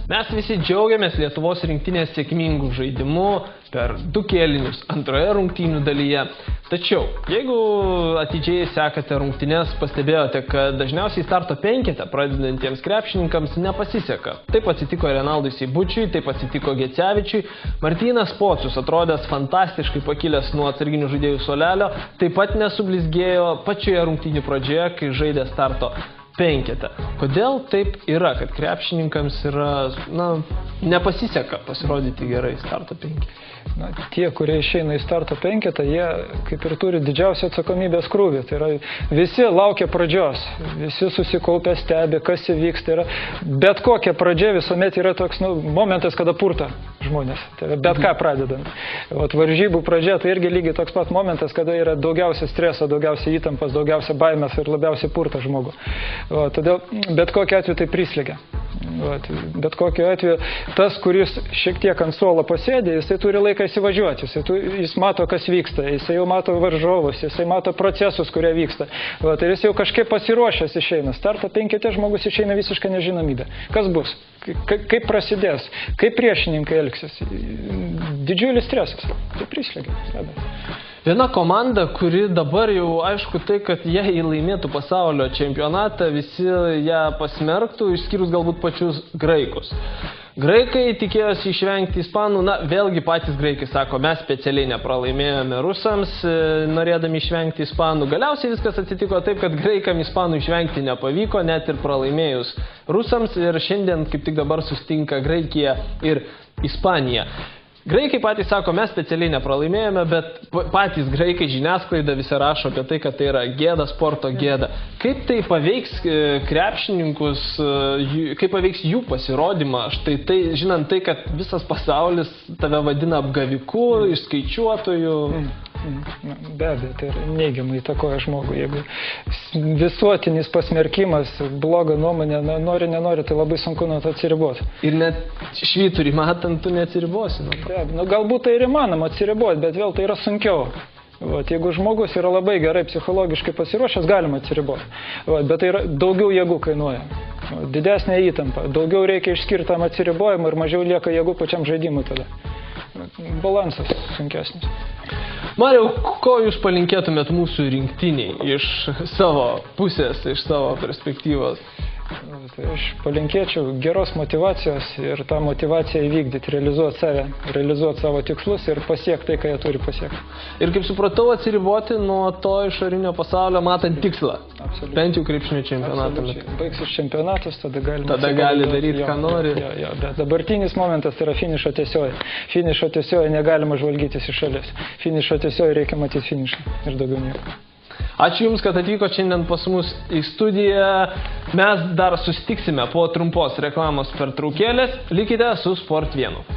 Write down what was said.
Mes visi džiaugiamės Lietuvos rinktinės sėkmingų žaidimų per 2 kėlinius antroje rungtynių dalyje. Tačiau, jeigu atidžiai sekate rungtynes, pastebėjote, kad dažniausiai starto penkete pradedantiems krepšininkams nepasiseka. Taip atsitiko Renaldui Seibučiui, taip atsitiko Gecevičiui. Martynas Pocius atrodęs fantastiškai pakilęs nuo atsarginių žaidėjų suolelio, taip pat nesublizgėjo pačioje rungtynių pradžioje, kai žaidė starto penkete. Kodėl taip yra, kad krepšininkams yra, nepasiseka pasirodyti gerai starto penkete? Tie, kurie išeina į starto penketą, jie kaip ir turi didžiausią atsakomybės krūvį. Tai yra, visi laukia pradžios, visi susikaupę stebi, kas įvyks. Tai yra, bet kokia pradžia visuomet yra toks momentas, kada purta žmonės. Tai yra, bet ką pradedant. Varžybų pradžia tai irgi lygiai toks pat momentas, kada yra daugiausia streso, daugiausia įtampas, daugiausia baimės ir labiausiai purta žmogų. Todėl bet kokiu atveju tai prislegia. Bet kokiu atveju tas, kuris šiek tiek ant suolo pasėdė, jisai turi laiką įsivažiuoti, jis mato, kas vyksta, jisai jau mato varžovus, jisai mato procesus, kurie vyksta. Ir jis jau kažkaip pasiruošęs išeina. Starto penkete žmogus išeina visiškai nežinomybė. Kas bus? Kaip prasidės? Kaip priešininkai elgsis? Didžiulis stresas. Tai prislegia. Viena komanda, kuri dabar jau aišku tai, kad jei laimėtų pasaulio čempionatą, visi ją pasmerktų, išskyrus galbūt pačius graikus. Graikai tikėjosi išvengti ispanų, vėlgi patys graikai sako, mes specialiai nepralaimėjome rusams, norėdami išvengti ispanų. Galiausiai viskas atsitiko taip, kad graikam ispanų išvengti nepavyko, net ir pralaimėjus rusams, ir šiandien kaip tik dabar sustinka Graikija ir Ispanija. Graikai patys sako, mes specialiai nepralaimėjome, bet patys graikai žiniasklaida visi rašo apie tai, kad tai yra gėda, sporto gėda. Kaip tai paveiks krepšininkus, kaip paveiks jų pasirodymą? Štai tai, žinant tai, kad visas pasaulis tave vadina apgaviku, išskaičiuotoju. Be abejo, tai neigiamai įtakoja žmogų. Jeigu visuotinis pasmerkimas, bloga nuomonė, nenori, tai labai sunku nuo to atsiriboti. Ir net švyturį matant, tu neatsiribosi. Galbūt tai ir įmanoma atsiriboti, bet vėl tai yra sunkiau. Jeigu žmogus yra labai gerai psichologiškai pasiruošęs, galima atsiriboti. Bet tai yra daugiau jėgų kainuoja. Didesnė įtampa. Daugiau reikia išskirti tam atsiribojimą ir mažiau lieka jėgų pačiam žaidimui tada. Balansas sunkesnis. Mariau, ko jūs palinkėtumėt mūsų rinktiniai iš savo pusės, iš savo perspektyvos? Tai aš palinkėčiau geros motivacijos ir tą motivaciją įvykdyti, realizuoti save, realizuoti savo tikslus ir pasiekti tai, ką jie turi pasiekti. Ir kaip supratau, atsiriboti nuo to išorinio pasaulio matant tikslą. Absoliučiai. Bent jau krepšinio čempionatą. Baigsis čempionatas, tada gali daryti, ką nori. Bet dabartinis momentas yra finišo tiesioji. Finišo tiesioji negalima žvalgytis iš šalies. Finišo tiesioji reikia matyti finišą ir daugiau nieko. Ačiū Jums, kad atvyko šiandien pas mus į studiją. Mes dar susitiksime po trumpos reklamos pertraukėlės. Likite su Sport 1.